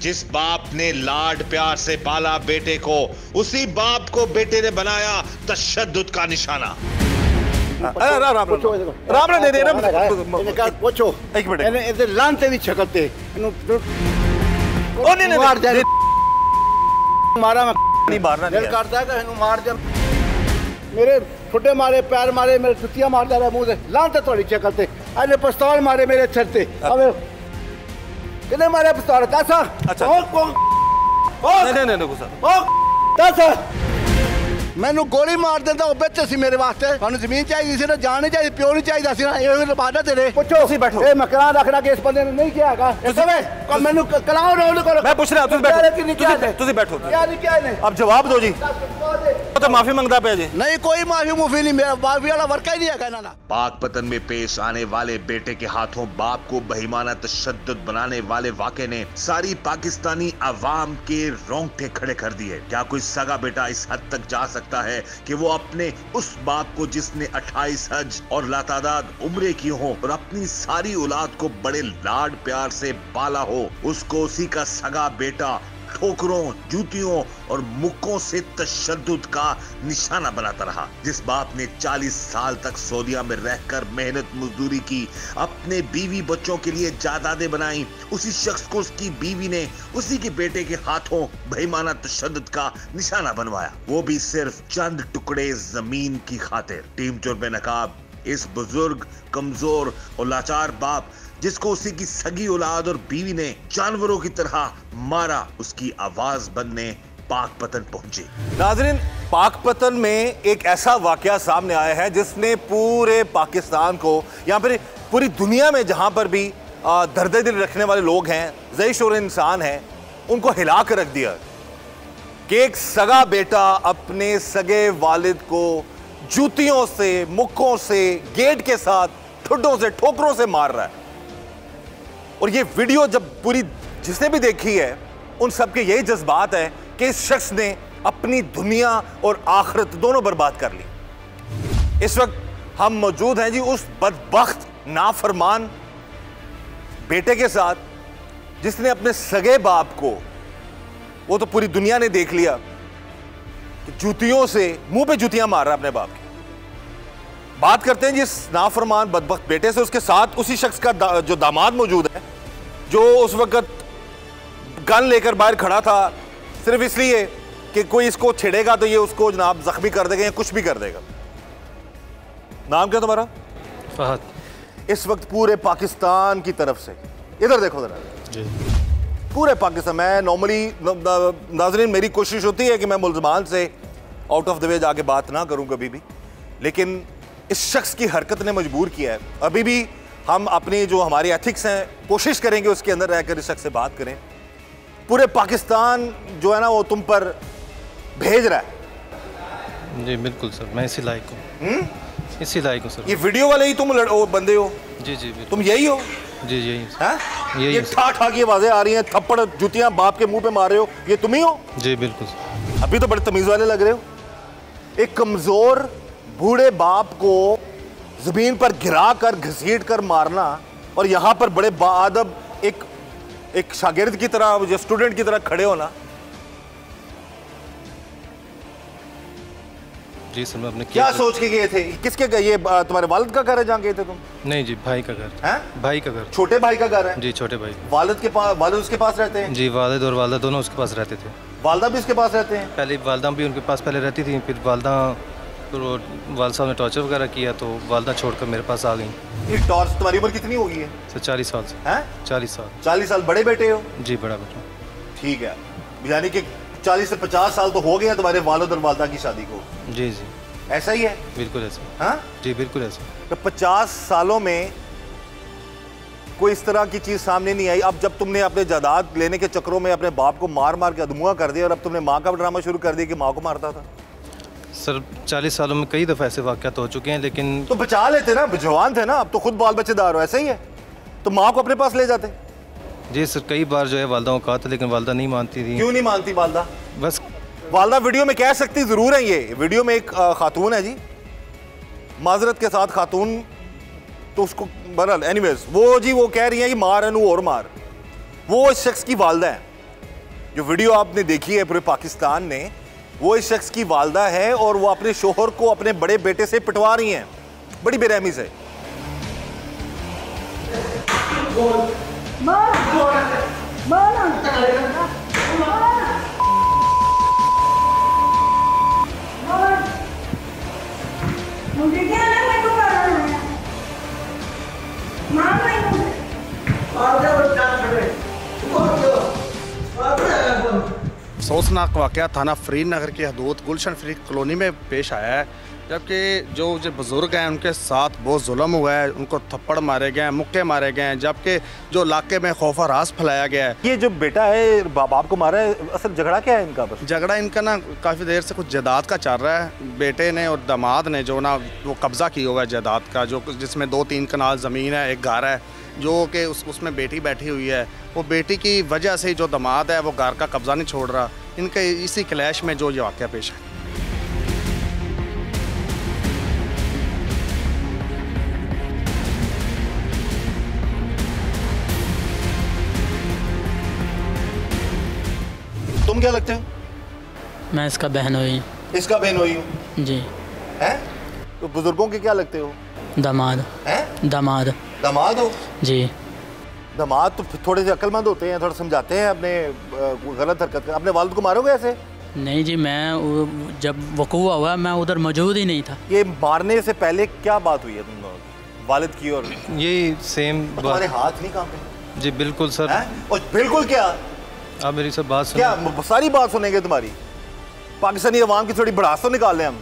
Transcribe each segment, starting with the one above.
जिस बाप ने लाड प्यार से पाला बेटे को, उसी बाप को बेटे ने बनाया तशद्दुद का निशाना। पूछो एक मिनट लानते दी शक्ल ते मारा नहीं मारना दिल करता है कि मार दे। मेरे ठुड्डे मारे, पैर मारे, मेरे जुतियां मारता रहा मुंह से। लानते थोड़ी शक्ल ते अरे पिस्तौल मारे मेरे सिर ते। कितने मारे पिस्तौल? 10। अच्छा नहीं मैनू गोली मार देता वो बेच सी मेरे वास्ते। थानू जमीन चाहिए सी ना, जान नहीं चाहिए, प्यो नहीं चाहिए सी ना, ये लबादा तेरे। पूछो तुसी बैठो। ए मैं कलां रखना कि इस बंदे ने नहीं किया हैगा। तुसी मैनू कलां रोल करो। मैं पूछ रहा हूं, तुसी बैठो। तुसी बैठो। क्या नहीं क्या नहीं, अब जवाब दो जी। तो माफी मांगदा पे जी। नहीं कोई माफी मुफी नहीं, मेरा माफी वाला वर्क ही नहीं है कहना ना। पाकपतन में पेश आने वाले बेटे के हाथों बाप को बहिमाना तशद्दुद बनाने वाले वाक़े ने सारी पाकिस्तानी अवाम के रोंगटे खड़े कर दिए। क्या कोई सगा बेटा इस हद तक जा सकता है कि वो अपने उस बाप को जिसने 28 हज और लातादाद उम्रे की हो और अपनी सारी औलाद को बड़े लाड प्यार से पाला हो, उसको उसी का सगा बेटा ठोकरों, जूतियों और मुक्कों से तशद्दुद का निशाना बनाता रहा। जिस बाप ने 40 साल तक सऊदीया में रहकर मेहनत मजदूरी की, अपने बीवी बच्चों के लिए जायदादें बनाई, उसी शख्स को उसकी बीवी ने उसी के बेटे के हाथों बेईमाना तशद्दुद का निशाना बनवाया, वो भी सिर्फ चंद टुकड़े जमीन की खातिर। टीम चोर बेनकाब इस बुजुर्ग, कमजोर और लाचार बाप जिसको उसी की सगी औलाद और बीवी ने जानवरों की तरह मारा, उसकी आवाज बनने पाकपतन पहुंची। नाज़रीन, पाकपतन में एक ऐसा वाकया सामने आया है जिसने पूरे पाकिस्तान को, या फिर पूरी दुनिया में जहां पर भी दर्द दिल रखने वाले लोग हैं, ज़ईश और इंसान हैं, उनको हिला कर रख दिया कि एक सगा बेटा अपने सगे वालिद को जूतियों से, मुक्कों से, गेट के साथ, ठुड्डों से, ठोकरों से मार रहा है। और ये वीडियो जब पूरी जिसने भी देखी है, उन सबके यही जज्बात है कि इस शख्स ने अपनी दुनिया और आखिरत दोनों बर्बाद कर ली। इस वक्त हम मौजूद हैं जी उस बदबख्त नाफरमान बेटे के साथ जिसने अपने सगे बाप को, वो तो पूरी दुनिया ने देख लिया कि जूतियों से, मुंह पे जूतियां मार रहा है अपने बाप की। बात करते हैं जिस नाफरमान बदबख्त बेटे से। उसके साथ उसी शख्स का जो दामाद मौजूद है, जो उस वक्त गन लेकर बाहर खड़ा था सिर्फ इसलिए कि कोई इसको छेड़ेगा तो ये उसको जनाब जख्मी कर देगा या कुछ भी कर देगा। नाम क्या तुम्हारा? फहद। इस वक्त पूरे पाकिस्तान की तरफ से, इधर देखो जरा जी, पूरे पाकिस्तान, मैं नॉर्मली नाज़रीन मेरी कोशिश होती है कि मैं मुल्ज़मान से आउट ऑफ द वे जाके बात ना करूं कभी भी, लेकिन इस शख्स की हरकत ने मजबूर किया है। अभी भी हम अपनी जो हमारी एथिक्स हैं कोशिश करेंगे उसके अंदर रहकर इस शख्स से बात करें। पूरे पाकिस्तान जो है ना वो तुम पर भेज रहा है। जी बिल्कुल सर, मैं इसी लायक हूँ। इसी लायक हूँ सर। ये वीडियो वाले ही तुम बंदे हो? जी जी तुम यही हो? जी यही यही। ये ठा ठा की आवाजें आ रही हैं, थप्पड़ जूतियां बाप के मुंह पे मार रहे हो, ये तुम ही हो? जी बिल्कुल। अभी तो बड़े तमीज वाले लग रहे हो। एक कमजोर बूढ़े बाप को जमीन पर गिरा कर घसीट कर मारना, और यहां पर बड़े बाअदब एक शागिर्द की तरह, जो स्टूडेंट की तरह खड़े होना। जी सर, मैं अपने क्या सोच के गए थे? किसके गए? ये तुम्हारे वालिद का घर है जहाँ गए थे तुम? नहीं जी, भाई का घर है। भाई का घर, छोटे भाई का घर है? जी छोटे भाई। वालिद के पास, वालिद उसके पास रहते हैं? जी, वालिद और वालदा दोनों उसके पास रहते थे। वालदा भी उसके पास रहते हैं? पहले वालदा भी उनके पास पहले रहती थी, फिर वालदा, फिर वाल साहब ने टॉर्चर वगैरह किया तो वालदा छोड़कर मेरे पास आ गई। ये टॉर्च, तुम्हारी उम्र कितनी हो गई है? सर 40 साल से। हैं? 40 साल। 40 साल बड़े बेटे हो? जी बड़ा बेटा। ठीक है, यानी कि 40 से 50 साल तो हो गया तुम्हारे वालिद और वालदा की शादी को? जी जी ऐसा ही है? बिल्कुल ऐसा। हाँ जी बिल्कुल ऐसा। तो 50 सालों में कोई इस तरह की चीज सामने नहीं आई। अब जब तुमने अपने जायदाद लेने के चक्रों में अपने बाप को मार मार के अधमुआ कर दिया, और अब तुमने माँ का ड्रामा शुरू कर दिया कि माँ को मारता था। सर 40 सालों में कई दफ़ा ऐसे वाक़यात हो चुके हैं, लेकिन तो बचा लेते ना, जवान थे ना, अब तो खुद बाल बच्चेदार हो। ऐसा ही है, तो माँ को अपने पास ले जाते। जी सर, कई बार जो है वालदा को कहा था, लेकिन वालदा नहीं मानती थी। क्यों नहीं मानती वालदा? बस वालदा वीडियो में कह सकती ज़रूर है। ये वीडियो में एक खातून है जी, माजरत के साथ खातून तो उसको बहरहाल एनीवेज वो जी वो कह रही है कि मार अनु और मार। वो इस शख्स की वालदा है, जो वीडियो आपने देखी है पूरे पाकिस्तान ने, वो इस शख्स की वालदा है और वो अपने शोहर को अपने बड़े बेटे से पिटवा रही हैं बड़ी बेरहमी से। अफसोसनाक वाक़या थाना फरीद नगर की हदूद गुलशन फरीद कॉलोनी में पेश आया है, जबकि जो बुज़ुर्ग हैं उनके साथ बहुत जुल्म हुआ है, उनको थप्पड़ मारे गए हैं, मुक्के मारे गए हैं, जबकि जो इलाके में खौफ और रास फैलाया गया है। ये जो बेटा है बाप को मारा है, असल झगड़ा क्या है इनका? बस झगड़ा इनका ना काफ़ी देर से कुछ जायदाद का चल रहा है। बेटे ने और दामाद ने जो ना वो कब्ज़ा किया हुआ है जायदाद का, जो जिसमें 2-3 कनाल ज़मीन है, एक घर है, जो कि उसमें बेटी बैठी हुई है। वो बेटी की वजह से जो दामाद है वो घर का कब्ज़ा नहीं छोड़ रहा। इनके इसी क्लैश में जो ये वाक़या पेश है। तुम क्या लगते हो? मैं इसका बहनोई। इसका बहनोई हूँ जी। हैं? तो बुजुर्गों के क्या लगते हो? दामाद। हैं? दामाद। दामाद हो? जी। दामाद तो थोड़े से अक्लमंद होते हैं, थोड़ा समझाते हैं अपने गलत हरकत। अपने वालिद को मारोगे ऐसे? नहीं जी, मैं जब वकूआ हुआ मैं उधर मौजूद ही नहीं था। ये मारने से पहले क्या बात हुई है तुम लोगों की, वालिद की? और यही सेम तुम्हारे हाथ नहीं कांपे? जी बिल्कुल सर। और बिल्कुल क्या? आप मेरी सब बात सुनो। क्या सारी बात सुनेंगे तुम्हारी? पाकिस्तानी अवाम की थोड़ी भड़ास तो निकाल लें हम।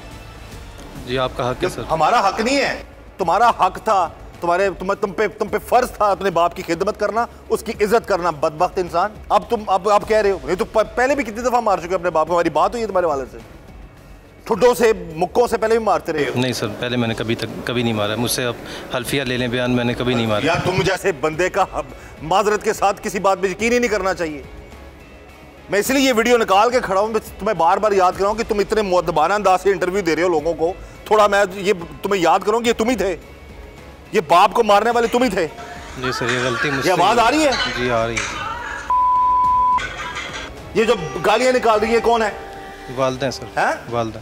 जी आपका हक है सर। हमारा हक नहीं है, तुम्हारा हक था। तुम पे फर्ज था अपने बाप की खिदमत करना, उसकी इज्जत करना। बदबख्त इंसान। अब तुम अब कह रहे हो ये तो पहले भी कितनी दफा मार चुके अपने बाप को। हमारी बात हुई है तुम्हारे वाले से? ठुड्डों से मुक्कों से पहले भी मारते रहे हो? नहीं सर, पहले मैंने कभी नहीं मारा। मुझसे अब हल्फिया ले लें बयान, मैंने कभी नहीं मारा। यार तुम जैसे बंदे का माजरत के साथ किसी बात पर यकीन ही नहीं करना चाहिए। मैं इसलिए ये वीडियो निकाल के खड़ा हूँ, तुम्हें बार बार याद कराऊँ कि तुम इतने मुअद्दबाना अंदाज से इंटरव्यू दे रहे हो लोगों को। थोड़ा मैं ये तुम्हें याद करूँ कि ये तुम ही थे, ये बाप को मारने वाले तुम ही थे। जी सर, ये गलती मुझसे। ये आवाज आ रही है? जी आ रही है। ये जो गालियां निकाल रही है कौन है? वालिदा है सर। हैं? वालिदा।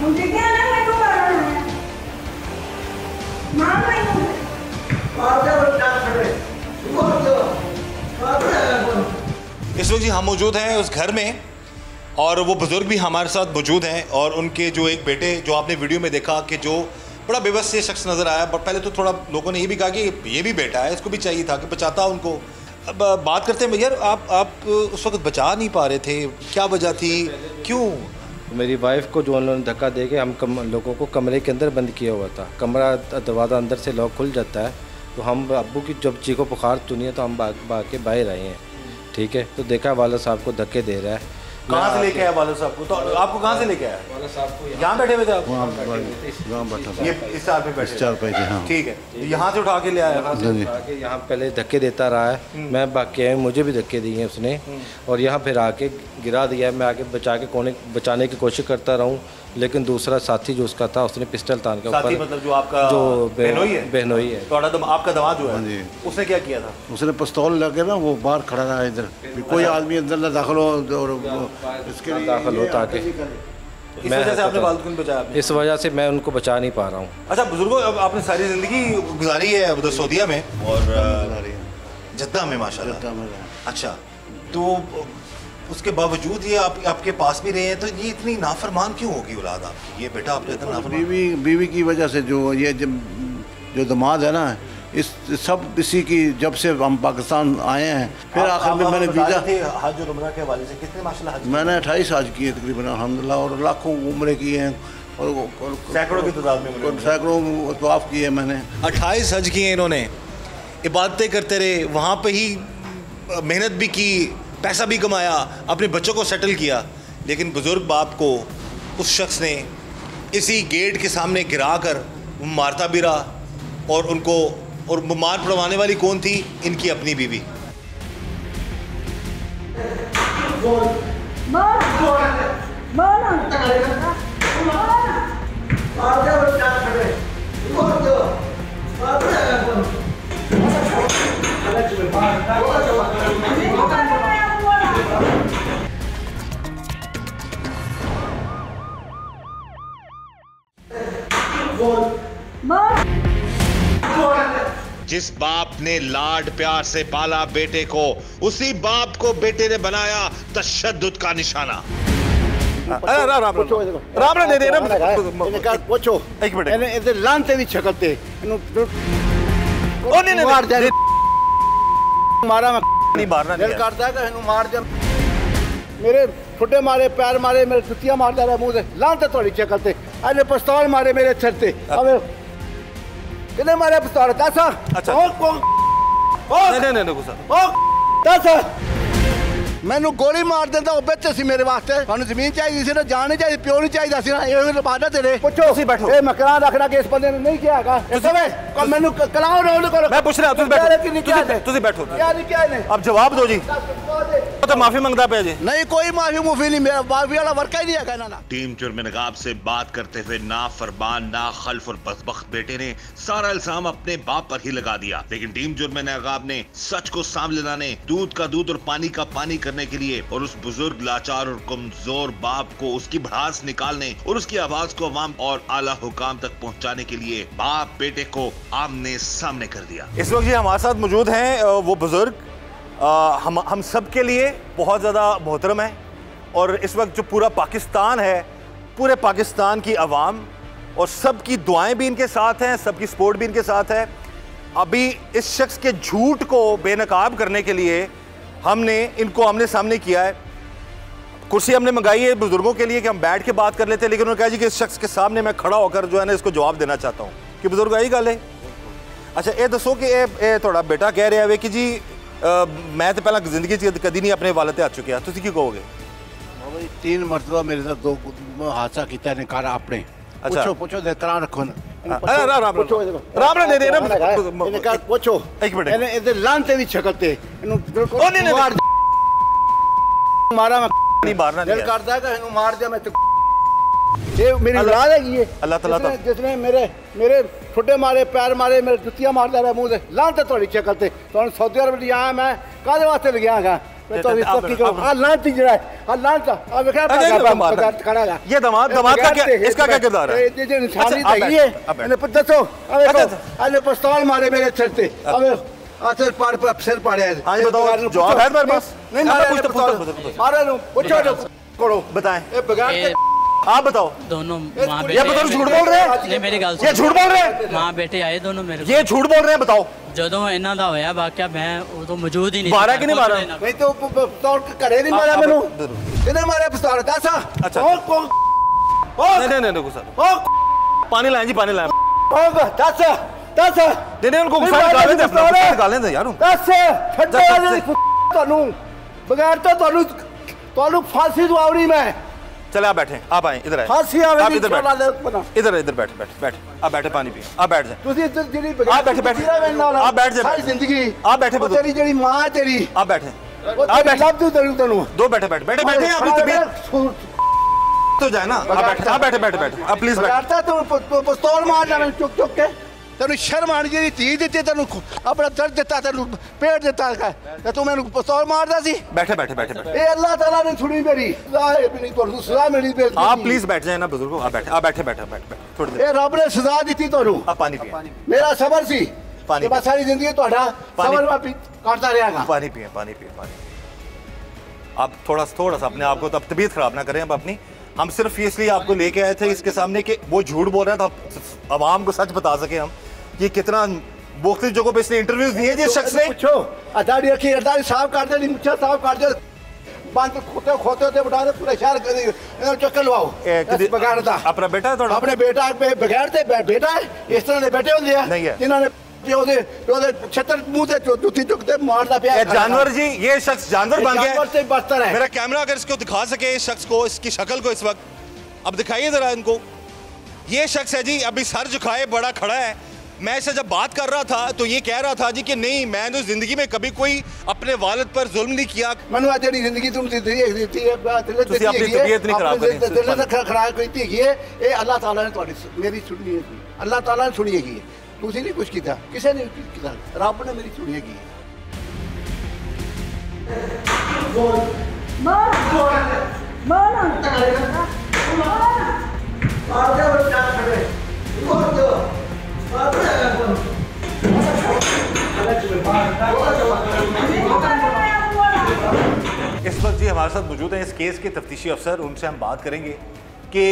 मुझे क्या ना मैं तो मार रहा हूं। मार नहीं मुझे। इस वक्त जी हम मौजूद हैं उस घर में, और वो बुजुर्ग भी हमारे साथ मौजूद हैं, और उनके जो एक बेटे, जो आपने वीडियो में देखा कि जो बड़ा बेबस से शख्स नज़र आया। बट पहले तो थोड़ा लोगों ने ये भी कहा कि ये भी बेटा है, इसको भी चाहिए था कि बचाता उनको। अब बात करते हैं यार, आप उस वक्त बचा नहीं पा रहे थे, क्या वजह थी, क्यों? मेरी वाइफ को जो उन्होंने धक्का दे के हम लोगों को कमरे के अंदर बंद किया हुआ था। कमरा दरवाज़ा अंदर से लॉक खुल जाता है, तो हम अब्बू की जब चीखो पुकार सुनी है तो हम भाग के बाहर आए हैं। ठीक है, तो देखा वाला साहब को धक्के दे रहा है। कहाँ से लेके आया वाला साहब को? तो आपको कहाँ से लेके आया? वाला साहब को यहाँ बैठे हुए थे आप? यहाँ बैठा ये इस चार पे बैठे? चार पे थे, हाँ। ठीक है, यहाँ से उठा के ले आया? यहाँ से उठा के यहाँ पहले धक्के देता रहा है, मैं भाग के आया, मुझे भी धक्के दिए उसने, और यहाँ फिर आके गिरा दिया। मैं आके बचाने की कोशिश करता रहूँ, लेकिन दूसरा साथी जो उसका था उसने पिस्टल तान के ऊपर, मतलब जो आपका जो बहनोई है, तो आपका दामाद जो है, उसने क्या किया था? उसने पिस्तौल लगे ना, वो बाहर खड़ा रहा इधर, कोई आदमी अंदर ना दाखिल हो और इसके लिए दाखिल हो, ताकि इस वजह से आपने वालिद को नहीं बचाया? इस वजह से मैं उनको बचा नहीं पा रहा हूँ। अच्छा बुजुर्गों, अब आपने सारी ज़िंदगी गुजारी है उधर सऊदीया में और जद्दा में माशाल्लाह। अच्छा, तो उसके बावजूद ये आपके पास भी रहे हैं, तो ये इतनी नाफरमान क्यों होगी औलाद आपकी? ये बेटा आपका इतना नाफरमान? बीवी की वजह से जो ये जो दामाद है ना, इस सब इसी की, जब से हम पाकिस्तान आए हैं, फिर आखिर में मैंने वीज़ा हज और उम्रा के हवाले से कितने माशाल्लाह हज? मैंने 28 हज किए तकरीबन अल्हम्दुलिल्लाह, और लाखों उम्रे किए हैं, और सैकड़ों की तादाद में सैकड़ों तवाफ किए मैंने। 28 हज किए इन्होंने, इबादतें करते रहे, वहाँ पे ही मेहनत भी की, पैसा भी कमाया, अपने बच्चों को सेटल किया। लेकिन बुज़ुर्ग बाप को उस शख्स ने इसी गेट के सामने गिरा कर मारता भी रहा और उनको और बीमार पड़वाने वाली कौन थी? इनकी अपनी बीवी। जिस बाप ने लाड प्यार से पाला बेटे को, उसी बाप को बेटे ने बनाया तशद्दुद का निशाना। पूछो एक मिनट ਇਹਦੇ ਲਾਂਤੇ ਦੀ ਸ਼ਕਲ ਤੇ ਇਹਨੂੰ ਉਹ ਨਹੀਂ ਮਾਰ ਜਾ ਮਾਰਾ ਮੈਂ नहीं मारना ਦਿਲ ਕਰਦਾ ਕਿ ਇਹਨੂੰ ਮਾਰ ਜਾ ਮੇਰੇ ਛੋਟੇ ਮਾਰੇ ਪੈਰ ਮਾਰੇ ਮੇਰੇ ਜੁੱਤੀਆਂ ਮਾਰਦਾ ਰਿਹਾ ਮੂੰਹ ਤੇ ਲਾਂਤੇ ਤੁਹਾਡੀ ਸ਼ਕਲ ਤੇ ਇਹਨੇ ਪਿਸਤੌਲ ਮਾਰੇ ਮੇਰੇ ਸਿਰ ਤੇ ਆਵੇ ਕਿਨੇ ਮਾਰਿਆ ਪਿਸਤੌਲ ਦੱਸਾ ਅੱਛਾ ਨਹੀਂ ਗੁੱਸਾ ਦੱਸ ਮੈਨੂੰ ਗੋਲੀ ਮਾਰ ਦਿੰਦਾ ਉਹ ਵਿੱਚ ਸੀ ਮੇਰੇ ਵਾਸਤੇ ਤੁਹਾਨੂੰ ਜ਼ਮੀਨ ਚਾਹੀਦੀ ਸੀ ਨਾ ਜਾਨ ਨਹੀਂ ਚਾਹੀਦੀ ਪਿਓ ਨਹੀਂ ਚਾਹੀਦਾ ਸੀ ਨਾ ਇਹ ਲਬਾਦਾ ਤੇਰੇ ਪੁੱਛੋ ਤੁਸੀਂ ਬੈਠੋ ਇਹ ਮਕਰਾਂ ਰੱਖਣਾ ਕਿ ਇਸ ਬੰਦੇ ਨੇ ਨਹੀਂ ਕਿਹਾ ਹੈਗਾ ਤੁਸੀਂ ਮੈਨੂੰ ਕਲਾਓ ਰੋਲ ਕਰੋ मैं पूछ रहा हूं ਤੁਸੀਂ ਬੈਠੋ क्या नहीं क्या नहीं अब जवाब दो जी तो माफी मांगता पे जी नहीं कोई माफी मुफी नहीं मेरा माफी वाला वर्का ही नहीं है कहना ना टीम जुर्म नकाब से बात करते हुए ना फरमान ना खल्फ और बदबख्त बेटे ने सारा इल्जाम अपने बाप पर ही लगा दिया, लेकिन टीम जुर्म नकाब ने सच को सामने लाने, दूध का दूध और पानी का पानी करने के लिए और उस बुजुर्ग लाचार और कमजोर बाप को उसकी भड़ास निकालने और उसकी आवाज को अवाम और आला हुकाम तक पहुंचाने के लिए बाप बेटे को आमने सामने कर दिया। इस वक्त ये हमारे साथ मौजूद हैं वो बुजुर्ग, हम सब के लिए बहुत ज़्यादा मोहतरम है और इस वक्त जो पूरा पाकिस्तान है, पूरे पाकिस्तान की आवाम और सबकी दुआएं भी इनके साथ हैं, सबकी सपोर्ट भी इनके साथ है। अभी इस शख्स के झूठ को बेनकाब करने के लिए हमने इनको आमने सामने किया है। कुर्सी हमने मंगाई है बुजुर्गों के लिए कि हम बैठ के बात कर लेते हैं, लेकिन उन्होंने कहा जी कि इस शख्स के सामने मैं खड़ा होकर जो है ना इसको जवाब देना चाहता हूँ कि बुजुर्ग यही गल है। अच्छा ये दसो कि ये थोड़ा बेटा कह रहा है कि जी मैं तो पहला जिंदगी कभी नहीं अपने वाले हाथ चुकिया, तुम की कहोगे? 3 मरतबा मेरे साथ 2 हादसा किया ने कार अपने पूछो पूछो दे तरह रखो ना पूछो एक मिनट ਇਹਦੇ ਲਾਂਤੇ ਦੀ ਸ਼ਕਲ ਤੇ ਇਹਨੂੰ ਬਿਲਕੁਲ ਮਾਰਾ ਮੈਂ नहीं मारना ਦਿਲ ਕਰਦਾ ਕਿ ਇਹਨੂੰ ਮਾਰ ਜਾ ਮੈਂ ਇਹ ਮੇਰੀ ਔਲਾਦ ਹੈਗੀ ਹੈ अल्लाह ताला जिसने मेरे छोटे मारे पैर मारे मेरे जुत्तियां मारदा रहा मुंह से लांते ਤੁਹਾਡੀ ਸ਼ਕਲ ਤੇ ਤੁਹਾਨੂੰ सऊदी अरब लिया मैं कादे वास्ते लग्या हां मैं तो इस तक की आ लांती जरा आ लांता आ देखा खड़ा है ये दमाद का क्या इसका क्या किरदार है? ये जो इंसानी चाहिए मैंने दसो अरे पिस्तौल मारे मेरे सिर पे अबे सिर पाड़ पर सिर पाड़े है। हां बताओ जवाब है मेरे पास नहीं मारे नो पूछो करो बताएं ये बगाड़ के आप बताओ दोनों माँ ये बताओ झूठ बोल रहे हैं? ये मेरी गल ये झूठ बोल रहे हैं? माँ बेटे आए दोनों मेरे ये झूठ बोल रहे हैं बताओ ਜਦੋਂ ਇਹਨਾਂ ਦਾ ਹੋਇਆ ਵਾਕਿਆ ਮੈਂ ਉਦੋਂ ਮੌਜੂਦ ਹੀ ਨਹੀਂ ਮਾਰਿਆ ਕਿ ਨਹੀਂ ਮਾਰਿਆ? नहीं तो पिस्तौल करे नहीं मारा मैनू इन्हें मारे पिस्तौल दस अच्छा नहीं गुस्सा ओ पानी लाएं जी पानी लाएं दस नहीं उनको गुस्सा निकालें दे यार दस ਤੁਹਾਨੂੰ बगैर तो ਤੁਹਾਨੂੰ फांसी दवाउनी मैं चले आप बैठे आप आए इधर आए फांसी आवे आप इधर बैठ आप बैठे पानी पिए आप बैठ जाए ਤੁਸੀਂ ਇੱਧਰ ਜਿਹੜੀ आप बैठे आप बैठ जाए सारी जिंदगी आप बैठे तेरी ਜਿਹੜੀ ਮਾਂ ਤੇਰੀ आप बैठे आप बैठ ਲੱਭ ਦੂ ਤੈਨੂੰ दो बैठे अपनी तबीयत तो जाए ना आप बैठे आप प्लीज बैठता तू पिस्तौल मारना मैं चुक के तेन शर्म आनी जी धी दी तेन अपना दर्द दिता तेन पेट दिता तू मैं पिस्तौल मारदा सी बैठे ए अल्लाह ताला ने सुनी मेरी सजा मिली आप प्लीज बैठ जाए ना बुजुर्गो आप बैठे थोड़ी देर ए रब ने सजा दी तोनू आप पानी पिए मेरा सबर सी पानी बस सारी जिंदगी तोड़ा सबर में काटता रहेगा पानी पिए आप थोड़ा सा अपने आप को तब तबीयत खराब ना करें अब अपनी हम सिर्फ इसलिए आपको लेके आए थे इसके सामने कि वो झूठ बोल रहे हैं तो आवाम को सच बता सके हम ये कितना मुख्तलिफ जगहों पे इसने इंटरव्यूज दिए जिस शख्स ने पूछो अदारी रखी अदारी साफ कर दे मुझे साफ कर दे बंद खोते बिठा दे पूरा शहर चक्कर लवाओ बगैर था अपना बेटा है थोड़ा अपने बेटा बगैर थे बेटा है इस तरह के बेटे होंगे नहीं है जिन्होंने छतर मुंह से जुत्ती चुकते मारता पिया जानवर जी ये शख्स जानवर बन गया जानवर से बदतर है मेरा कैमरा अगर इसको दिखा सके इस शख्स को इसकी शक्ल को इस वक्त अब दिखाइए जरा इनको ये शख्स है जी अभी सर झुकाए बड़ा खड़ा है मैं इससे जब बात कर रहा था तो ये कह रहा था जी कि नहीं, मैंने ज़िंदगी में कभी कोई अपने वालिद पर जुल्म नहीं किया। मैंने आज तेरी जिंदगी तुम दी है ਤੁਸੀਂ ਆਪਣੀ ਤਬੀਅਤ ਨਹੀਂ ਖਰਾਬ ਕਰਨੀ। दिल ने खराब की थी ये अल्लाह ताला ने तुम्हारी मेरी सुनी है, अल्लाह ताला ने सुनी है। तुसी नहीं कुछ किया, किसी ने कुछ किया, रब ने मेरी सुनी है। इस वक्त जी हमारे साथ मौजूद हैं इस केस के तफ्तीशी अफसर, उनसे हम बात करेंगे कि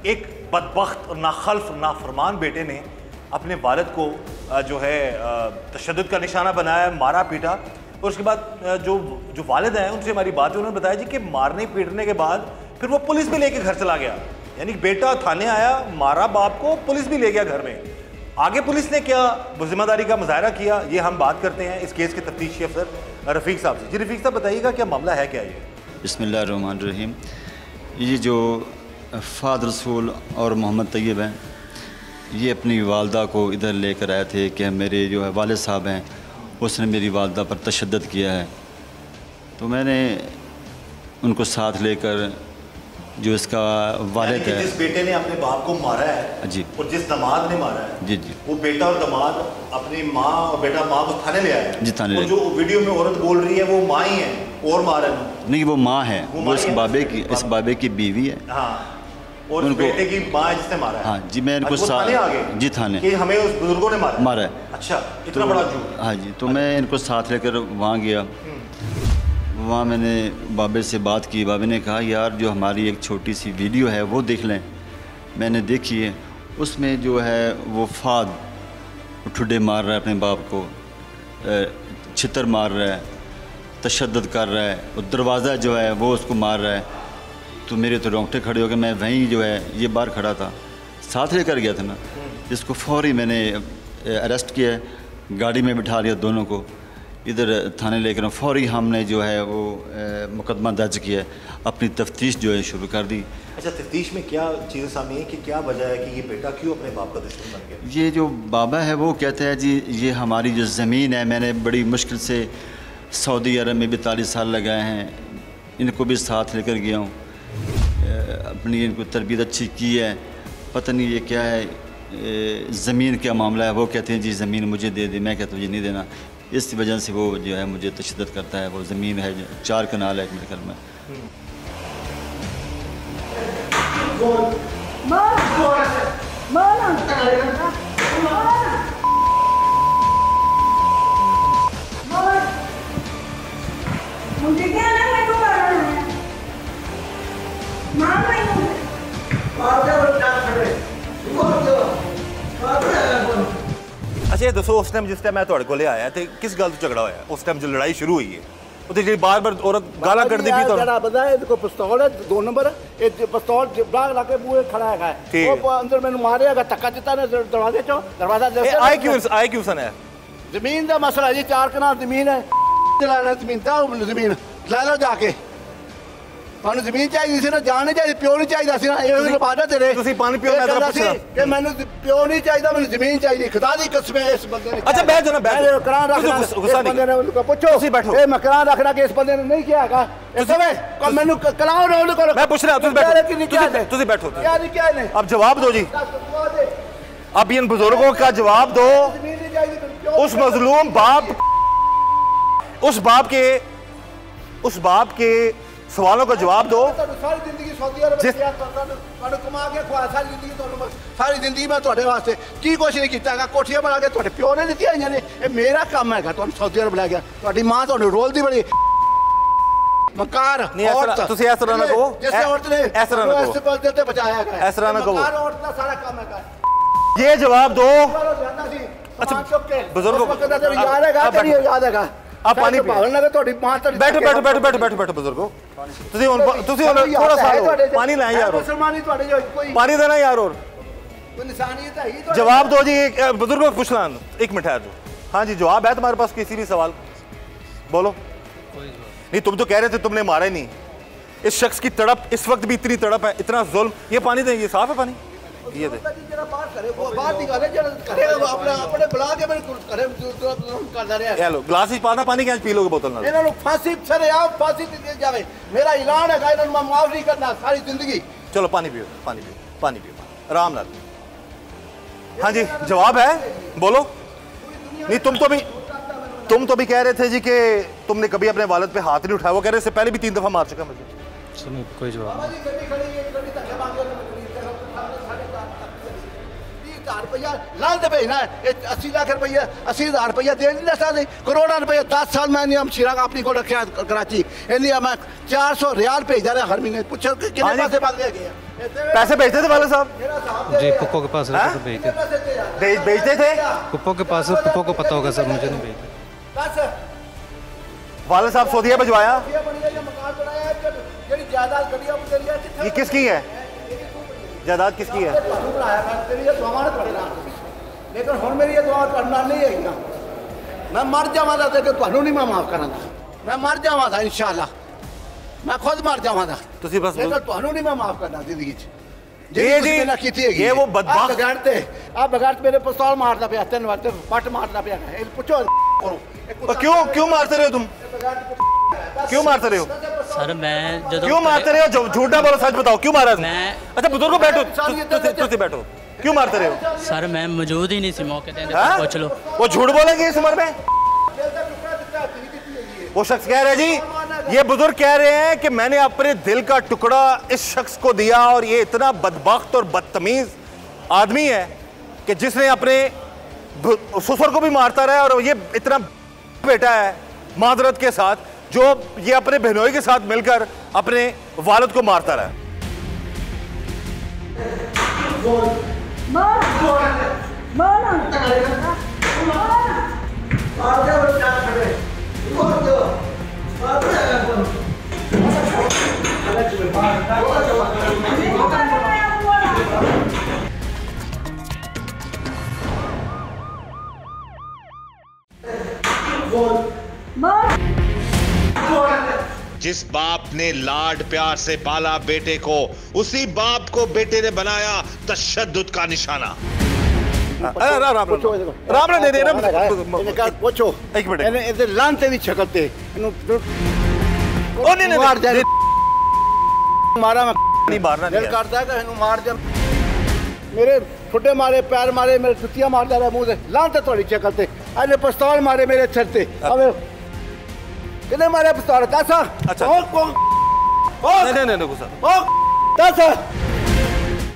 एक बदबख्त और नाखल्फ नाफरमान बेटे ने अपने वालिद को जो है तशद्दुद का निशाना बनाया, मारा पीटा, और उसके बाद जो वालिद हैं उनसे हमारी बात हुई, उन्होंने बताया जी कि मारने पीटने के बाद फिर वो पुलिस भी लेके घर चला गया। यानी बेटा थाने आया, मारा बाप को, पुलिस भी ले गया घर में। आगे पुलिस ने क्या जिम्मेदारी का मुजाहरा किया, ये हम बात करते हैं इस केस के तफ्तीशी अफसर रफ़ीक साहब से। जी रफ़ीक साहब बताइएगा क्या मामला है, क्या ये? बिस्मिल्लाहिर्रहमानिर्रहीम। ये जो फ़ाद रसूल और मोहम्मद तैयब हैं, ये अपनी वालदा को इधर लेकर आए थे कि मेरे जो है वालिद साहब हैं उसने मेरी वालदा पर तशद्दुद किया है। तो मैंने उनको साथ लेकर जो इसका वालिद है, जिस बेटे ने अपने बाप को मारा है जी, और जिस दामाद ने मारा है जी जी, वो बेटा और दामाद अपनी माँ और बेटा माँ को थाने ले आया जी, थाने और जो वीडियो में औरत बोल रही है वो माँ ही है और मार है नहीं, वो माँ है, वो इस बाबे की बीवी है। हाँ, और उनको बेटे की माँ है जिसने मारा है। हाँ जी, मैं इनको जी थाने कि हमें उस बुजुर्गों ने मारा है। अच्छा, इतना बड़ा झूठ। हाँ जी, तो मैं इनको साथ लेकर वहाँ गया। वहाँ मैंने बाबे से बात की। बाबे ने कहा यार जो हमारी एक छोटी सी वीडियो है वो देख लें। मैंने देखी है, उसमें जो है वो फ़ाद ठुड्डे मार रहा है अपने बाप को, छितर मार रहा है, तशद्दुद कर रहा है, और दरवाज़ा जो है वो उसको मार रहा है। तो मेरे तो रोंगटे खड़े हो गए। मैं वहीं जो है ये बाहर खड़ा था, साथ लेकर गया था ना, इसको फौरी मैंने अरेस्ट किया, गाड़ी में बिठा लिया दोनों को, इधर थाने लेकर फौरी हमने जो है वो मुकदमा दर्ज किया, अपनी तफ्तीश जो है शुरू कर दी। अच्छा, तफ्तीश में क्या चीज़ें सामने है कि क्या वजह है कि ये बेटा क्यों अपने बाप का दुश्मन बन गया? ये जो बाबा है वो कहता है जी ये हमारी जो ज़मीन है, मैंने बड़ी मुश्किल से सऊदी अरब में 42 साल लगाए हैं, इनको भी साथ लेकर गया हूँ, अपनी इनको तरबियत अच्छी की है, पता नहीं ये क्या है, ज़मीन क्या मामला है। वो कहते हैं जी ज़मीन मुझे दे दे, मैं कहता हूँ ये नहीं देना। इस वजह से वो जो है मुझे तशद्दुद करता है। वो ज़मीन है 4 कनाल है मेरे घर में। मुझे क्या ना मैं तो मारना है मार नहीं अच्छा ये दसो, उस टाइम जिस टाइम मैं तुहाडे कोले आया तो किस गल तो झगड़ा होया? उस टाइम जो लड़ाई शुरू हुई है उते जी बार बार औरत गाला कढ़दी भी तो जरा बंदा है, इसको पिस्तौल है 2 नंबर, एक पिस्तौल बाग लाके बूहे खड़ा है, वो अंदर मैंने मारेगा, धक्का देता ने दरवाजे चो, दरवाजा दे आए क्यों सन है? जमीन का मसला जी, 4 कनाल जमीन है, चलाना जमीन था, जमीन ले लो जाके। ਤੁਹਾਨੂੰ ਜ਼ਮੀਨ ਚਾਹੀਦੀ ਸੀ ਨਾ, ਜਾਣ ਨਹੀਂ ਚਾਹੀਦੀ, ਪਿਓ ਨਹੀਂ ਚਾਹੀਦਾ ਸੀ ਨਾ, ਇਹ ਲਪਾਦਾ ਤੇਰੇ ਤੁਸੀਂ ਪਾਣੀ ਪਿਓ, ਮੈਂ ਤਾਂ ਪੁੱਛਦਾ ਕਿ ਮੈਨੂੰ ਪਿਓ ਨਹੀਂ ਚਾਹੀਦਾ, ਮੈਨੂੰ ਜ਼ਮੀਨ ਚਾਹੀਦੀ, ਖੁਦਾ ਦੀ ਕਸਮ ਹੈ ਇਸ ਬੰਦੇ ਨੇ। ਅੱਛਾ ਬੈਠ ਜਾਓ, ਬੈਠ ਜਾਓ, ਕਰਾਂ ਰੱਖਣਾ ਇਸ ਬੰਦੇ ਨੇ, ਉਹਨੂੰ ਪੁੱਛੋ, ਤੁਸੀਂ ਬੈਠੋ, ਇਹ ਮੈਂ ਕਰਾਂ ਰੱਖਣਾ ਕਿ ਇਸ ਬੰਦੇ ਨੇ ਨਹੀਂ ਕਿਹਾ ਹੈਗਾ, ਇਸ ਮੈਨੂੰ ਕਲਾਓ ਰੋਲ ਕਰੋ। मैं पूछ रहा, ਤੁਸੀਂ बैठो, ਤੁਸੀਂ बैठो, क्या नहीं क्या नहीं, अब जवाब दो जी, अब इन बुजुर्गों का जवाब दो। उस मजलूम बाप, उस बाप के सवालों का जवाब दो। सारी जिंदगी सऊदी अरब में कमा के खुआ, सारी जिंदगी मैं ਤੁਹਾਡੇ ਵਾਸਤੇ ਕੀ ਕੁਛ ਨਹੀਂ ਕੀਤਾ ਹੈਗਾ, ਕੋਠੀਆਂ ਬਣਾ ਕੇ ਤੁਹਾਡੇ ਪਿਓ ਨੇ ਦਿੱਤੀਆਂ ਹੋਈਆਂ ਨੇ, ਇਹ ਮੇਰਾ ਕੰਮ ਹੈਗਾ ਤੁਹਾਨੂੰ ਸਊਦੀ ਅਰਬ ਲੈ ਗਿਆ, ਤੁਹਾਡੀ ਮਾਂ ਤੁਹਾਨੂੰ ਰੋਲ ਦੀ ਬੜੀ ਮਕਾਰ ਔਰਤ। ਤੁਸੀਂ ਇਸ ਤਰ੍ਹਾਂ ਨਾ ਕਹੋ, ਜਿਸ ਔਰਤ ਨੇ ਇਸ ਤਰ੍ਹਾਂ ਨਾ ਕਹੋ, ਇਸ ਕੋਲ ਤੇ ਬਚਾਇਆ ਹੈਗਾ, ਇਸ ਤਰ੍ਹਾਂ ਨਾ ਕਹੋ, ਮਕਾਰ ਔਰਤ ਦਾ ਸਾਰਾ ਕੰਮ ਹੈਗਾ। ये जवाब दो। अच्छा बुजुर्गों को याद हैगा कि नहीं याद हैगा? आप पानी भावल लगे ਤੁਹਾਡੀ ਮਾਂ ਤਾਂ बैठो बैठो बैठो बैठो बैठो बैठो बुजुर्गो, ਤੁਸੀਂ थोड़ा सा पानी लाएं यार, मुसलमानी ਤੁਹਾਡੇ जो कोई पानी देना यार, और कोई इंसानियत है ही तो। जवाब दो जी, बुजुर्गों पूछ ला, 1 मिनट ठहर जाओ। हाँ जी, जवाब है तुम्हारे पास किसी भी सवाल? बोलो। नहीं, तुम तो कह रहे थे तुमने मारा ही नहीं। इस शख्स की तड़प इस वक्त भी इतनी तड़प है, इतना जुल्म। ये पानी दे, ये साफ है पानी, ये दे। ग्लास पाना पानी क्या पी लोगे बोतल ना फांसी फांसी जावे मेरा ऐलान है मैं माफ नहीं करना सारी जिंदगी। चलो पानी पियो पानी पियो पानी पियो आराम नाल। हाँ जी जवाब है बोलो। नहीं तुम तो भी कह रहे थे जी कि तुमने कभी अपने वालिद पे हाथ नहीं उठाया, वो कह रहे इससे पहले भी 3 दफा मार चुका मुझे। सुनो कोई जवाब नहीं। भेजना 80 लाख रुपया 80,000 रुपया दे नहीं सकते, करोड़ा रुपया 10 साल मैंने हम शीरा अपनी को रखा कराची इंडिया में 400 रियाल भेजा रहा हर महीने। पूछो कितने पैसे बन गए? पैसे भेजते थे वाले साहब जी पुप्पो के पास रहते थे भेजते थे पुप्पो के पास, पुप्पो को पता होगा सर, मुझे नहीं भेजते। वाले साहब सऊदीया भिजवाया। ये किसकी है जायदाद किसकी है? लेकिन हम मेरी दुआ करना नहीं है, मैं मर जावा था तो तुहानू नहीं मैं माफ करा, मैं मर जावा था इंशाल्लाह, मैं खुद मर जावा था लेकिन तुहानू नहीं मैं माफ करना जिंदगी ये वो बदबख्त बगैरते आप बगैरते मेरे पिस्तौल मारता पिया 3 बार पट मारता पिया। पूछो क्यों मारते रहे हो तुम? क्यों मारते रहे हो सर? मैं जब क्यों मारते रहे हो? झूठा बोलो सच बताओ क्यों मारा? मैं अच्छा बुजुर्गो बैठो तुम बैठो। क्यों मारते रहे हो? सर मैं मौजूद ही नहीं सी मौके पे, पूछ लो। वो झूठ बोलेंगे इस उम्र में? वो शख्स कह रहे जी, ये बुजुर्ग कह रहे हैं कि मैंने अपने दिल का टुकड़ा इस शख्स को दिया और ये इतना बदबख्त और बदतमीज आदमी है कि जिसने अपने ससुर को भी मारता रहा और ये इतना बेटा है मादरत के साथ जो ये अपने बहनोई के साथ मिलकर अपने वालिद को मारता रहा। जिस बाप ने लाड प्यार से पाला बेटे को, उसी बाप को बेटे ने बनाया तशद्दुद का निशाना। पूछो एक मिनट लानते भी छकलते मारा नहीं मारना दिल करता है कि मार जा मेरे फुटे मारे पैर मारे मेरे जुतियां मार जा रहा मुंह से लानते थोड़ी चकलते अरे पिस्तौल मारे मेरे सिर से अबे कितने मारे पिस्तौल? 10। अच्छा नहीं गुस्सा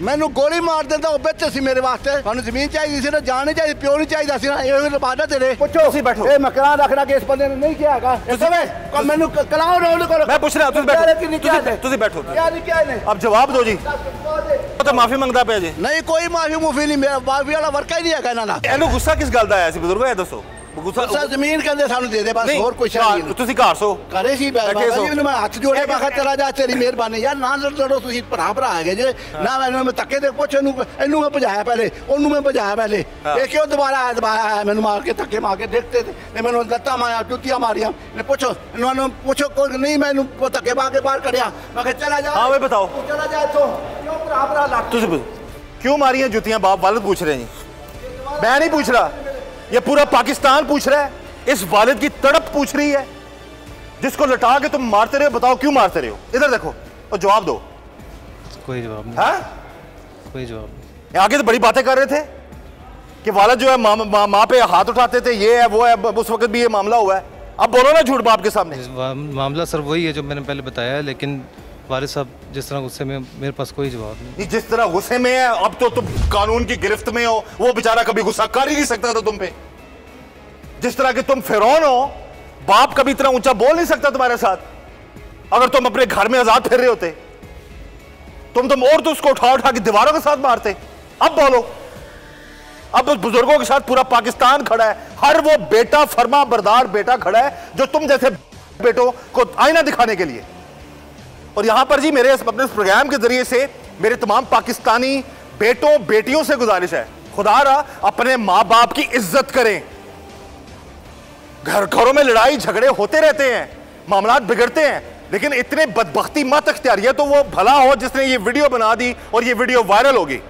मैनू गोली मार देता वो बेच सी मेरे वास्ते। थानू जमीन चाहिए सी ना, जान नहीं चाहिए, प्यो नहीं चाहिए सी ना, ये लबादा तेरे। पूछो बैठो ए मकरान रखना कि इस बंदे ने नहीं किया हैगा इसमें मैनू कलाओ रोल करो। मैं पूछ रहा हूं तुसी बैठो क्या नहीं क्या नहीं अब जवाब दो जी। तो माफी मंगदा पे जी? नहीं कोई माफी मुफी नहीं, मेरा माफी वाला वर्क ही नहीं है ना। एनु गुस्सा किस गल दा आया सी बुजुर्गो? ये दसो गुस्सा जमीन कहंदे सानू दे दे बस और कुछ नहीं। तुसी घर सो करे सी मैं हाथ जोड़े मैं चला जा तेरी मेहरबानी यार ना लड़ो तुसी भरा है जे ना मैं तके दे पुछ इनू मैं भजाया पहले ओनू मैं भजाया पहले ये क्यों दोबारा है मैनू मार के धक्के मार के देखते थे मैनू लत्ता मारा जुतियां मारियां पूछो इन्होंने पूछो कोई नहीं मैनू धक्के मार के बाहर कढ़िया मैं चला जा। हाँ भाई बताओ चला जा तो क्यों भरा लड़ क्यों मारी है जुतियां? बाप वालिद पूछ रहे हैं जी, मैं नहीं पूछ रहा, ये पूरा पाकिस्तान पूछ रहा है। इस वालिद की तड़प पूछ रही है जिसको लटा के तुम मारते रहे हो। बताओ क्यों मारते रहे हो? इधर देखो और जवाब दो। कोई जवाब नहीं। हाँ कोई जवाब नहीं। आगे तो बड़ी बातें कर रहे थे कि वालिद जो है माँ पे हाथ उठाते थे, ये है वो है, उस वक्त भी ये मामला हुआ है। अब बोलो ना झूठ बाप के सामने। मामला सर वही है जो मैंने पहले बताया है, लेकिन वालिद साहब जिस तरह गुस्से में, मेरे पास कोई जवाब नहीं। जिस तरह गुस्से में है अब तो तुम कानून की गिरफ्त में हो, वो बेचारा कभी गुस्सा कर ही नहीं सकता था तुम पे। जिस तरह के तुम फिरौन हो, बाप कभी इतना ऊंचा बोल नहीं सकता तुम्हारे साथ। अगर तुम अपने घर में आजाद फिर रहे होते तुम और तो उसको उठा उठा के दीवारों के साथ मारते। अब बोलो, अब उस बुजुर्गों के साथ पूरा पाकिस्तान खड़ा है, हर वो बेटा फरमा बरदार बेटा खड़ा है जो तुम जैसे बेटों को आईना दिखाने के लिए। और यहां पर जी मेरे अपने प्रोग्राम के जरिए से मेरे तमाम पाकिस्तानी बेटों बेटियों से गुजारिश है, खुदारा अपने माँ बाप की इज्जत करें। घरों में लड़ाई झगड़े होते रहते हैं, मामलात बिगड़ते हैं, लेकिन इतने बदबख्ती मत अख्तियार। तो वो भला हो जिसने ये वीडियो बना दी और ये वीडियो वायरल होगी।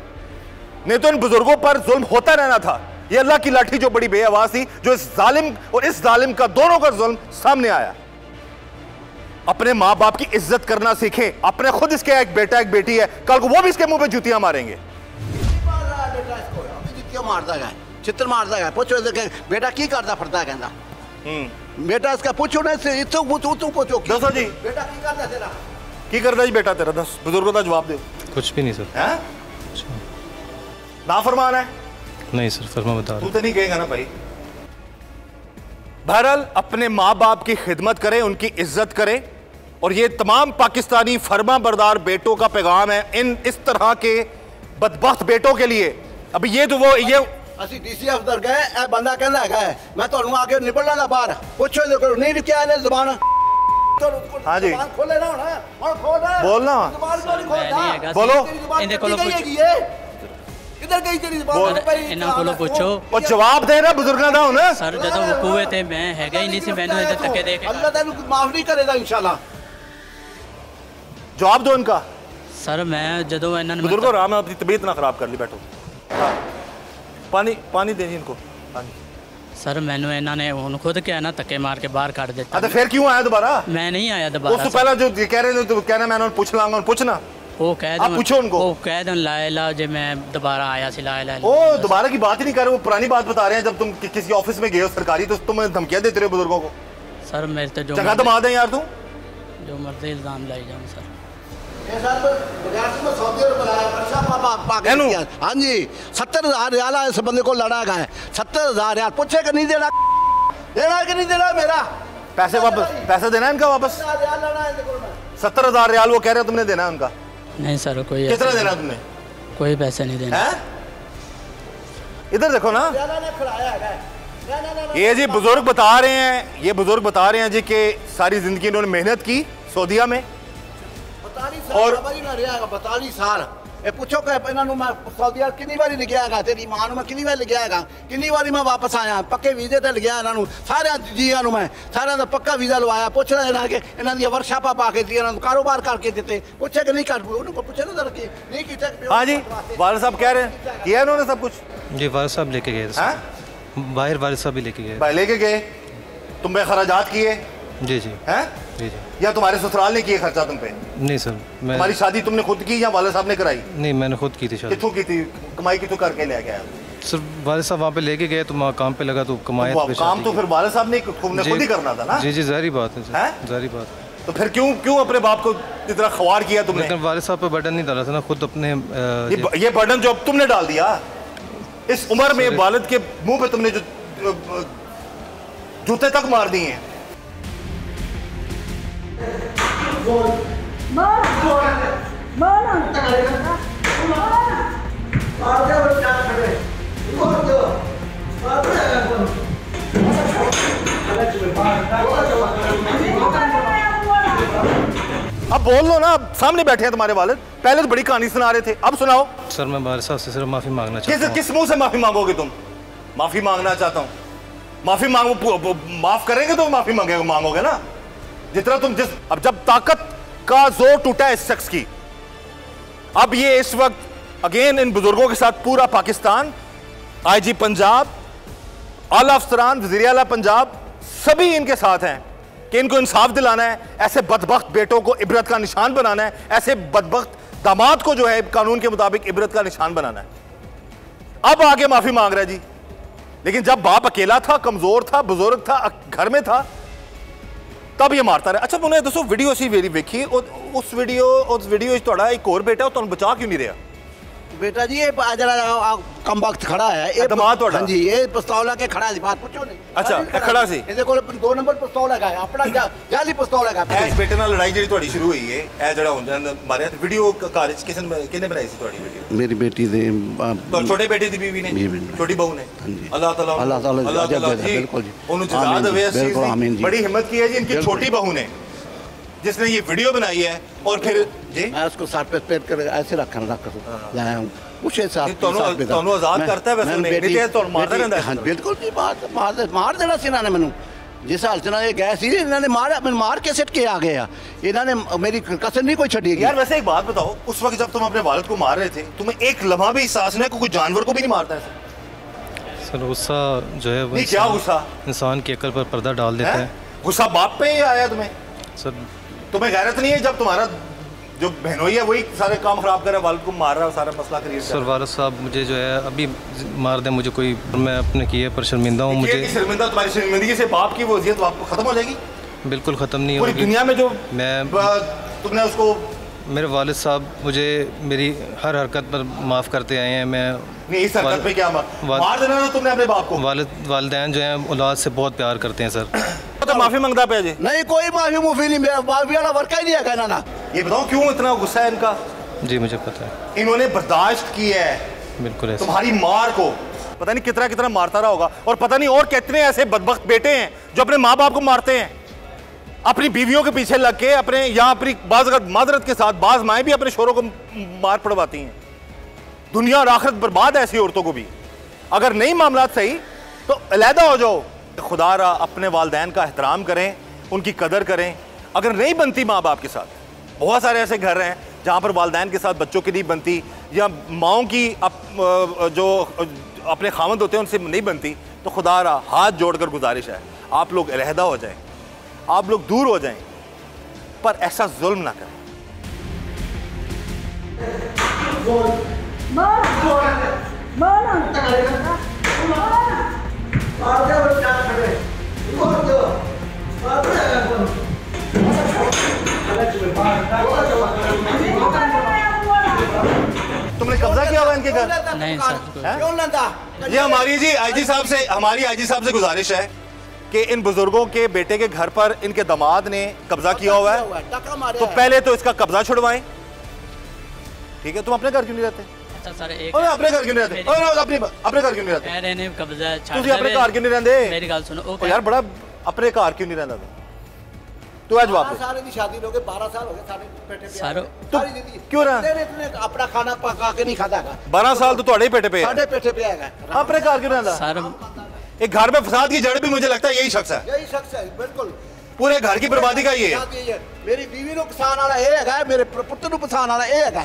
नहीं तो इन बुजुर्गों पर जुल्म होता रहना था। ये अल्लाह की लाठी जो बड़ी बेआवाज थी, जो इस जालिम और इस जालिम का दोनों का जुल्म सामने आया। अपने माँ बाप की इज्जत करना सीखे। अपने खुद इसके एक बेटा एक बेटी है, कल को वो भी इसके मुंह पे जूतियां मारेंगे। क्यों मारता है, चित्र मारता है, पूछो बेटा की करता फिरता है, कहता बेटा इसका पूछो ना, इतो पूछो तू पूछो दसो जी बेटा की करता तेरा, की करता जी बेटा तेरा, दस बुजुर्गों का जवाब दो। कुछ भी नहीं सर। हैं? नाफरमान है? नहीं सर, फरमा बता तू तो नहीं कहेगा ना भाई। बहरहाल अपने माँ बाप की खिदमत करें, उनकी इज्जत करें, और ये तमाम पाकिस्तानी फर्मा बरदार बेटों का पैगाम है इन इस तरह के बदबख्त बेटों के लिए। अभी ये तो वो ये ਅਸੀਂ ਡੀਸੀ ਅਫਸਰ ਗਏ, ਇਹ ਬੰਦਾ ਕਹਿੰਦਾ ਹੈਗਾ ਮੈਂ ਤੁਹਾਨੂੰ ਆ ਕੇ ਨਿਕਲਣਾ ਨਾ ਬਾਹਰ, ਪੁੱਛੋ ਇਹਦੇ ਕੋਲ ਨਹੀਂ ਕਿਹਾ ਇਹਨੇ ਜ਼ਬਾਨ। हाँ जी खोले ना होना और खोल बोलना बोलो इनके कोलो पूछो, किधर गई तेरी ਜ਼ਬਾਨ इन्हां कोलो पूछो और जवाब दे ना बुजुर्गों दा हुन। सर ਜਦੋਂ ਵਕੂਏ ਤੇ ਮੈਂ ਹੈਗਾ ਹੀ ਨਹੀਂ ਸੀ, ਮੈਨੂੰ ਇਹਦੇ ਧੱਕੇ ਦੇ ਕੇ अल्लाह ਤੈਨੂੰ ਮਾਫ ਨਹੀਂ ਕਰੇਗਾ इंशाल्लाह। जवाब दो इनका। सर मैं ਜਦੋਂ ਇਹਨਾਂ ਨੇ बुजुर्गों आराम अपनी तबीयत ना खराब कर ली, बैठो। पानी पानी दे इनको। सर मैंने इन्होंने हुन खुद क्या ना धक्के मार के बाहर काट देता। तो फिर क्यों आया दोबारा? मैं नहीं आया दोबारा। उससे पहले जो कह रहे थे तो कहना मैं उन्हें पूछ लाऊंगा, पूछना वो कह दो, आप पूछो उनको। वो कह दो लाइला जो मैं दोबारा आया सी लाइला। ओ दोबारा की बात ही नहीं कर रहे, वो पुरानी बात बता रहे हैं जब तुम किसी ऑफिस में गए हो सरकारी, तो तुम धमकियां देते रहे बुजुर्गों को। सर मेरे तो जो जगह दमा दें यार, तुम जो मर्जी इल्जाम लाई जाऊँ सर। हाँ जी 70,000 रियाल इस बंदे को लड़ा गया है, 70,000 रियाल पूछे कि नहीं देना, देना कि नहीं देना मेरा पैसे वापस, पैसे देना है इनका वापस। 70,000 रियाल वो कह रहे हो तुमने देना है उनका? नहीं सर कोई कितना देना तुमने? कोई पैसे नहीं देना। इधर देखो ना, ये जी बुजुर्ग बता रहे हैं, ये बुजुर्ग बता रहे हैं जी कि सारी जिंदगी इन्होंने मेहनत की सऊदीया में, और 42 साल पूछो कि इन्होंने मैं सऊदीया कितनी बारी लिखा है, तेरी मां मैं कितनी बार लिखा है, कितनी बारी मैं वापस आया, पक्के वीजे ते लिखा इन्होंने सारे जिया मैं सारे का पक्का वीजा लवाया, पूछ रहे हैं कि इन्होंने वर्कशापा पा के दी, कारोबार करके दिते, पूछे कि नहीं कर पूछे ना कि नहीं किया। हाँ जी वालिद साहब कह रहे हैं किया इन्होंने सब कुछ। जी वालिद साहब लेके गए, बाहर वालिद साहब भी लेके गए। लेके गए, तुम पे खराजात किए? जी जी हैं जी जी। या तुम्हारे ससुराल ने किए खर्चा तुम पे? नहीं सर, मैं तुम्हारी शादी तुमने खुद की या वालिद साहब ने कराई? नहीं मैंने खुद की थी शादी। कितों की थी कमाई, कितों करके ले गया? सर वालिद साहब वहाँ पे लेके गए तो वहाँ काम पे लगा तो कमाया। तो काम तो फिर वालिद साहब ने तुमने खुद ही करना था ना? जी जी जाहिर बात है सर, जाहिर बात। तो फिर क्यों अपने बाप को इतना ख्वार किया तुमने? लेकिन वालिद साहब पे बर्डन नहीं डाला था ना, खुद अपने ये बर्डन जो अब तुमने डाल दिया इस उम्र में, वालिद के मुंह पे तुमने जो जूते तक मार दिए हैं। अब बोल लो ना, सामने बैठे हैं तुम्हारे वालिद, पहले तो बड़ी कहानी सुना रहे थे, अब सुनाओ। सर मैं वालिद साहब से सिर्फ माफी मांगना चाहता हूँ। किस मुंह से माफी मांगोगे तुम? माफी मांगना चाहता हूँ, माफी मांगो, माफ करेंगे तो माफी मांगोगे ना, जितना तुम जिस। अब जब ताकत का जोर टूटा है इस शख्स की, अब ये इस वक्त अगेन इन बुजुर्गों के साथ पूरा पाकिस्तान, आईजी पंजाब, आला अफसरान, वज़ीर आला पंजाब, सभी इनके साथ हैं कि इनको इंसाफ दिलाना है, ऐसे बदबख्त बेटों को इबरत का निशान बनाना है, ऐसे बदबख्त दामाद को जो है कानून के मुताबिक इबरत का निशान बनाना है। अब आगे माफी मांग रहा है जी, लेकिन जब बाप अकेला था, कमजोर था, बुजुर्ग था, घर में था, तब ये मारता रहा। अच्छा मुझे दसो वीडियो असी वेरी वेखी, उस वीडियो थोड़ा एक और बेटा तुम बचा क्यों नहीं रहा? बेटा जी ये जरा कम वक्त खड़ा है, ये दमाद हाँ जी ये पिस्तौल के खड़ा है, बात पूछो नहीं। अच्छा खड़ा सी, ਇਹਦੇ ਕੋਲ 2 ਨੰਬਰ ਪਿਸਤੌਲ ਹੈਗਾ, ਆਪਣਾ ਜਾਲੀ ਪਿਸਤੌਲ ਹੈਗਾ। ਇਸ ਬੇਟੇ ਨਾਲ ਲੜਾਈ ਜਿਹੜੀ ਤੁਹਾਡੀ ਸ਼ੁਰੂ ਹੋਈ ਹੈ, ਇਹ ਜਿਹੜਾ ਹੁੰਦਾ ਮਾਰਿਆ ਤੇ ਵੀਡੀਓ ਘਰ ਵਿੱਚ ਕਿਹਨੇ ਬਣਾਈ ਸੀ ਤੁਹਾਡੀ ਵੀਡੀਓ? ਮੇਰੀ ਬੇਟੀ ਦੇ ਛੋਟੇ ਬੇਟੇ ਦੀ ਬੀਵੀ ਨੇ, ਛੋਟੀ ਬਹੂ ਨੇ। ਅੱਲਾਹ ਤਾਲਾ बिल्कुल जी उन्होंने जज़ा देवे इस चीज़ की बड़ी हिम्मत की है जी इनकी छोटी बहू ने, जिसने ये वीडियो बनाई है। और फिर जी मैं उसको साथ पे पेट कर ऐसे रख लाया हूँ, उसे साथ ਤੁਹਾਨੂੰ ਆਜ਼ਾਦ ਕਰਤਾ ਹੈ, ਵੈਸੇ ਨਹੀਂ ਤੇ ਤੁਹਾਨੂੰ ਮਾਰਦਾ ਰਹਿੰਦਾ है। बिल्कुल जी मार देना सी इन्होंने मैनू, जिस हालत ਨਾਲ ਇਹ ਗਏ ਸੀ ਇਹਨਾਂ ਨੇ ਮਾਰ ਕੇ ਸਿੱਟ ਕੇ ਆ ਗਏ ਆ ਇਹਨਾਂ ਨੇ ਮੇਰੀ कसर नहीं कोई छड़ी यार वैसे एक बात बताओ, उस वक्त जब तुम अपने वालिद को मार रहे थे तुम्हें एक लम्हा भी एहसास नहीं कोई जानवर को भी नहीं मारता है? सर गुस्सा जो है वो क्या गुस्सा इंसान की अकल पर पर्दा डाल देता है। गुस्सा बाप पे ही आया तुम्हें? सर तुम्हें गैरत नहीं है जब तुम्हारा जो बहनोई है वही सारे काम खराब कर रहा है, वालिद को मार रहा है, सारा मसला क्रिएट कर रहा है? सर वालिद साहब मुझे जो है अभी मार दे मुझे कोई, मैं अपने किए पर शर्मिंदा हूँ। मुझे शर्मिंदा, तुम्हारी शर्मिंदगी से बाप की वो वज़ीयत आपको खत्म हो जाएगी? बिल्कुल ख़त्म नहीं पूरी होगी। दुनिया में जो मैं तुमने उसको, मेरे वालिद साहब मुझे मेरी हर हरकत पर माफ़ करते आए हैं। मैं नहीं इस हरकत पे क्या मार देना था तुमने अपने बाप को? वालिदैन जो हैं औलाद से बहुत प्यार करते हैं सर। तो माफ़ी मांगता पे जी? नहीं कोई माफ़ी नहीं, मेरा माफ़ी वाला वर्क ही नहीं है कहना ना। ये बताओ क्यों इतना गुस्सा है इनका? जी मुझे पता है। इन्होंने बर्दाश्त की है बिल्कुल ऐसे तुम्हारी मार को, पता नहीं कितना कितना मारता रहा होगा, और पता नहीं और कितने ऐसे बदबख्त बेटे हैं जो अपने माँ बाप को मारते हैं, अपनी बीवियों के पीछे लग के अपने, या अपनी बाज़ माजरत के साथ बाज़ माएँ भी अपने शोरों को मार पड़वाती हैं। दुनिया और आखिरत बर्बाद है ऐसी औरतों को भी। अगर नहीं मामला सही तो अलहदा हो जाओ। खुदा रा अपने वालिदैन का एहतराम करें, उनकी कदर करें। अगर नहीं बनती माँ बाप के साथ, बहुत सारे ऐसे घर हैं जहाँ पर वालिदैन के साथ बच्चों की नहीं बनती, या माओं की जो अपने खामद होते हैं उनसे नहीं बनती, तो खुदा रा हाथ जोड़कर गुजारिश है आप लोग अलहदा हो जाएं, आप लोग दूर हो जाएं, पर ऐसा जुल्म ना करें। तुमने कब्जा किया हुआ इनके घर? नहीं सर। ये हमारी जी आईजी साहब से, हमारी आईजी साहब से गुजारिश है कि इन बुजुर्गों के बेटे के घर पर इनके दामाद ने कब्जा किया हुआ है, तो पहले तो इसका कब्जा छुड़वाएं। ठीक है, तुम अपने घर क्यों नहीं रहते? अच्छा सर एक अपने घर क्यों नहीं रहते? अपने घर क्यों नहीं रहते? रहने कब्जा तुम अपने घर क्यों नहीं रहते? मेरी गल सुनो यार बड़ा अपने घर क्यों नहीं रहता तू? आज वापस सारे की शादी हो गई 12 साल हो गए सारे पेटे पे सर तो क्यों रहा? तूने अपना खाना पका के नहीं खाता है 12 साल तो तुम्हारे ही पेटे पे है। साढ़े पेटे पे आएगा अपने घर क्यों रहता? सर एक घर में फसाद की जड़ भी मुझे लगता है यही शख्स है, यही शख्स है बिल्कुल। पूरे घर की बर्बादी का ये है। मेरी बीवी को पसंद वाला ये है, मेरे पुत्र को पसंद वाला ये है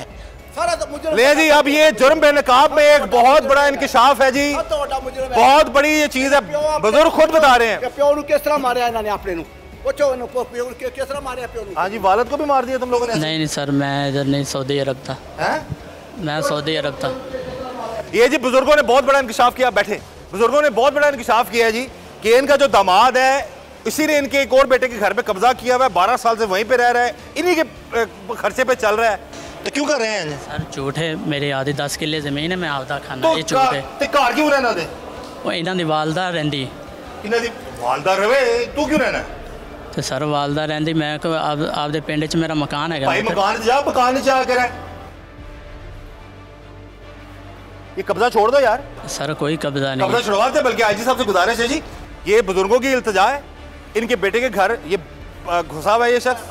सारा। तो मुझे ले जी अब ये जुर्म बेनकाब में एक बहुत बड़ा इंकिशाफ है जी, बहुत बड़ी ये चीज है। बुजुर्ग खुद बता रहे हैं प्यो नु किस तरह मारे इन्होंने अपने नु, पूछो इन्होंने प्यो किस तरह मारे प्यो नु। हाँ जी, वालिद को भी मार दिया तुम लोगों ने? नहीं सर मैं इधर नहीं, सऊदी अरब था। मैं सऊदी अरब था। ये जी बुजुर्गों ने बहुत बड़ा इंकिशाफ किया, बैठे बुजुर्गों ने बहुत बड़ा इंकिशाफ किया जी कि इनका जो दामाद है इसी ने इनके एक और बेटे के घर पे कब्जा किया हुआ है, 12 साल से वहीं पे रह रहा है, इन्हीं के खर्चे पे चल रहा है, तो क्यों कर रहे हैं? सर झूठ है, मेरी आधी 10 किले जमीन है, मैं आपदा खाना तो ये झूठ है। ते घर क्यों रहना दे? वो इन्हां दी वालदा रहंदी। इन्हां दी वालदा रवे, तू क्यों रहना? तो सर वालदा रहंदी, मैं आपदे पिंड च मेरा मकान है। भाई मकान जा, मकान जा कर ये कब्जा छोड़ दो यार। सर कोई कब्जा नहीं, कब्जा छुड़वाते, बल्कि आईजी साहब से गुजारिश है जी, ये बुजुर्गों की इल्तिजा है, इनके बेटे के घर ये घुसा हुआ है ये शख्स।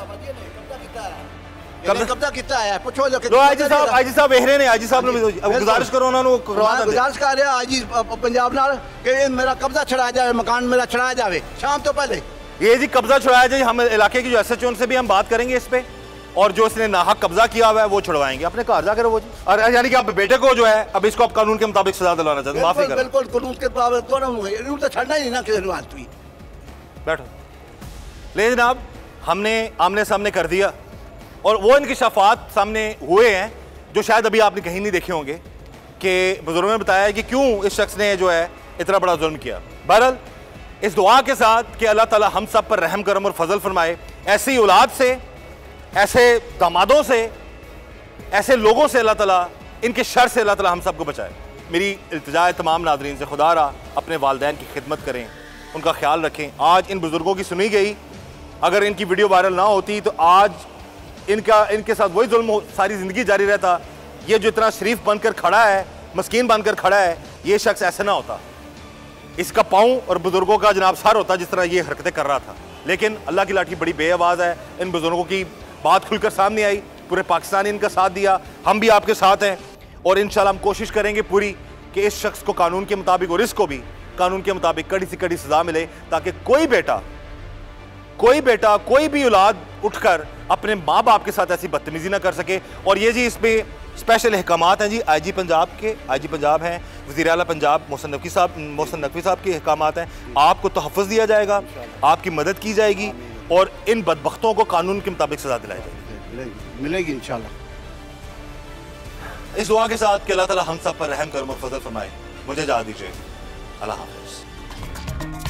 कब्जा कितना है पूछो जो आईजी साहब वेहरे ने, आईजी साहब ने गुजारिश करो उन्होंने करवा दे। गुजारिश कर रहा आईजी पंजाब नाल कि मेरा कब्जा छुड़ाया जाए, मकान मेरा छुड़ाया जाए शाम तो पहले। ये जी कब्जा छुड़ाया जाए, हम इलाके की जो एसएचओ उनसे भी हम बात करेंगे इस पे, और जो इसने नाहक कब्जा किया हुआ है वो छुड़वाएंगे। अपने घर जाकर वो जी, और यानी कि आप बेटे को जो है अब इसको आप कानून के मुताबिक सजा दिलाना चाहते हैं? माफी करें। बिल्कुल कानून के मुताबिक तो छड़ना ही ना किसी। बैठो ले जनाब, हमने आमने सामने कर दिया और वो इंकिशाफात सामने हुए हैं जो शायद अभी आपने कहीं नहीं देखे होंगे, कि बुजुर्गों ने बताया कि क्यों इस शख्स ने जो है इतना बड़ा जुल्म किया। बहरहाल इस दुआ के साथ कि अल्लाह ताला हम सब पर रहम करम और फजल फरमाए, ऐसी औलाद से, ऐसे दामादों से, ऐसे लोगों से अल्लाह ताला, इनके शर से अल्लाह ताला हम सबको बचाए। मेरी इल्तिजा है तमाम नाज़रीन से, खुदा रा अपने वालिदैन की खिदमत करें, उनका ख्याल रखें। आज इन बुज़ुर्गों की सुनी गई, अगर इनकी वीडियो वायरल ना होती तो आज इनके साथ वही जुल्म सारी ज़िंदगी जारी रहता। ये जो इतना शरीफ बनकर खड़ा है, मस्कीन बनकर खड़ा है, ये शख्स ऐसा ना होता, इसका पाँव और बुज़ुर्गों का जनाब सर होता जिस तरह ये हरकतें कर रहा था। लेकिन अल्लाह की लाठी बड़ी बेआवाज़ है, इन बुज़ुर्गों की बात खुलकर सामने आई, पूरे पाकिस्तान ने इनका साथ दिया, हम भी आपके साथ हैं, और इंशाल्लाह हम कोशिश करेंगे पूरी कि इस शख्स को कानून के मुताबिक और इसको भी कानून के मुताबिक कड़ी से कड़ी सज़ा मिले, ताकि कोई बेटा कोई बेटा, कोई भी औलाद उठकर अपने माँ बाप के साथ ऐसी बदतमीजी ना कर सके। और ये जी इसमें स्पेशल अहकामात हैं जी आईजी पंजाब के, आईजी पंजाब हैं, वज़ीर आला पंजाब मोहसिन नकवी साहब के अहकामात हैं। आपको तहफ़्फ़ुज़ दिया जाएगा, आपकी मदद की जाएगी और इन बदबख्तों को कानून के मुताबिक सजा दिलाई जाएगी, मिलेगी इंशाल्लाह। इस दुआ के साथ कि अल्लाह ताला हम सब पर रहम कर फजल फरमाए। मुझे इजाज़त दीजिए, अल्लाह हाफ़िज़।